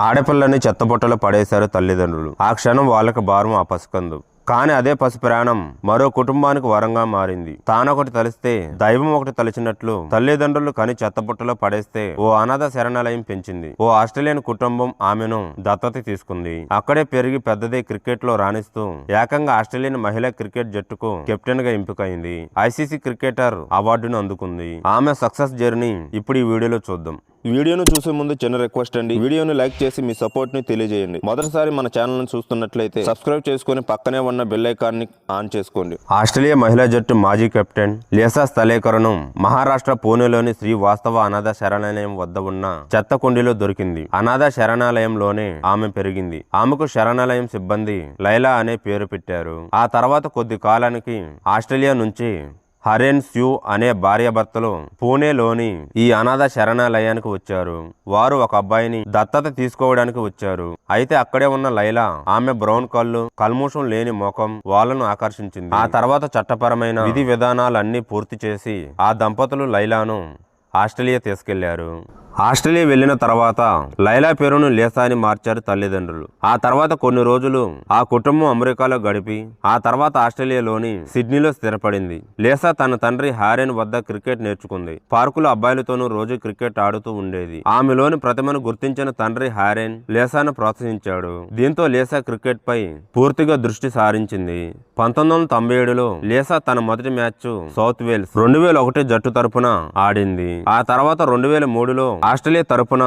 ఆడపిల్లని చెత్తబుట్టలో పడేశారు తల్లిదండ్రులు. ఆ క్షణం వాళ్ళకి భారం ఆ పసికందు. కానీ అదే పసి ప్రాణం మరో కుటుంబానికి వరంగా మారింది. తానొకటి తలిస్తే దైవం ఒకటి తలిచినట్లు తల్లిదండ్రులు కని చెత్తబుట్టలో పడేస్తే ఓ అనాథ శరణాలయం పెంచింది. ఓ ఆస్ట్రేలియన్ కుటుంబం ఆమెను దత్తత తీసుకుంది. అక్కడే పెరిగి పెద్దదే క్రికెట్ లో రాణిస్తూ ఏకంగా ఆస్ట్రేలియన్ మహిళా క్రికెట్ జట్టుకు కెప్టెన్ గా ఎంపికైంది. ఐసీసీ క్రికెటర్ అవార్డును అందుకుంది. ఆమె సక్సెస్ జర్నీ ఇప్పుడు ఈ వీడియోలో చూద్దాం. ఈ వీడియోను చూసే ముందు చిన్న రిక్వెస్ట్ అండి, వీడియోను లైక్ చేసి మీ సపోర్ట్ ని తెలియజేయండి. మొదటిసారి మన ఛానల్ ని చూస్తున్నట్లయితే సబ్స్క్రైబ్ చేసుకుని పక్కనే ఉన్న బెల్ ఐకాన్ ని ఆన్ చేసుకోండి. ఆస్ట్రేలియా మహిళా జట్టు మాజీ కెప్టెన్ లేసా స్థలేకరను మహారాష్ట్ర పూణేలోని శ్రీ వాస్తవ అనాథ శరణాలయం వద్ద ఉన్న చెత్త కుండీలో దొరికింది. అనాథ శరణాలయంలోనే ఆమె పెరిగింది. ఆమెకు శరణాలయం సిబ్బంది లైలా అనే పేరు పెట్టారు. ఆ తర్వాత కొద్ది కాలానికి ఆస్ట్రేలియా నుంచి హరెన్ స్యూ అనే భార్యాభర్తలు పూణేలోని ఈ అనాథ శరణాలయానికి వచ్చారు. వారు ఒక అబ్బాయిని దత్తత తీసుకోవడానికి వచ్చారు. అయితే అక్కడే ఉన్న లైలా ఆమె బ్రౌన్ కళ్ళు, కల్మూషం లేని ముఖం వాళ్ళను ఆకర్షించింది. ఆ తర్వాత చట్టపరమైన విధి విధానాలన్నీ పూర్తి చేసి ఆ దంపతులు లైలాను ఆస్ట్రేలియా తీసుకెళ్లారు. ఆస్ట్రేలియా వెళ్లిన తర్వాత లైలా పేరును లేసా అని మార్చారు తల్లిదండ్రులు. ఆ తర్వాత కొన్ని రోజులు ఆ కుటుంబం అమెరికాలో గడిపి ఆ తర్వాత ఆస్ట్రేలియాలోని సిడ్నీలో స్థిరపడింది. లేసా తన తండ్రి హారెన్ వద్ద క్రికెట్ నేర్చుకుంది. పార్కులో అబ్బాయిలతోనూ రోజు క్రికెట్ ఆడుతూ ఉండేది. ఆమెలోని ప్రతిభను గుర్తించిన తండ్రి హారెన్ లేసాను ప్రోత్సహించాడు. దీంతో లేసా క్రికెట్ పై పూర్తిగా దృష్టి సారించింది. 1997లో లేసా తన మొదటి మ్యాచ్ సౌత్ వేల్స్ 2001 జట్టు తరపున ఆడింది. ఆ తర్వాత 2003లో ఆస్ట్రేలియా తరపున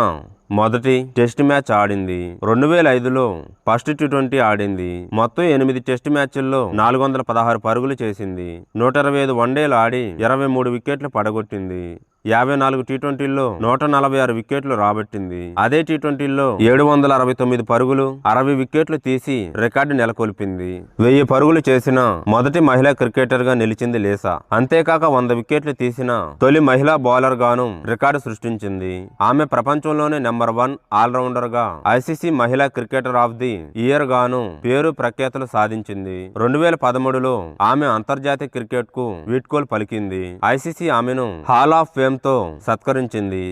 మొదటి టెస్ట్ మ్యాచ్ ఆడింది. 2005లో ఫస్ట్ టీ20 ఆడింది. మొత్తం 8 టెస్ట్ మ్యాచ్ల్లో 416 పరుగులు చేసింది. 125 వన్డేలు ఆడి 23 వికెట్లు పడగొట్టింది. 54 టీ20ల్లో 146 వికెట్లు రాబట్టింది. అదే టీ20ల్లో 769 పరుగులు, 60 వికెట్లు తీసి రికార్డు నెలకొల్పింది. 1000 పరుగులు చేసిన మొదటి మహిళా క్రికెటర్ గా నిలిచింది లేసా. అంతేకాక 100 వికెట్లు తీసిన తొలి మహిళా బౌలర్ గాను రికార్డు సృష్టించింది. ఆమె ప్రపంచంలోనే నెంబర్ 1 ఆల్రౌండర్ గా ఐసీసీ మహిళా క్రికెటర్ ఆఫ్ ది ఇయర్ గాను పేరు ప్రఖ్యాతులు సాధించింది. 2013లో ఆమె అంతర్జాతీయ క్రికెట్ కు వీడ్కోలు పలికింది. ఐసీసీ ఆమెను హాల్ ఆఫ్ ఫేమ్ తో సత్కరించింది.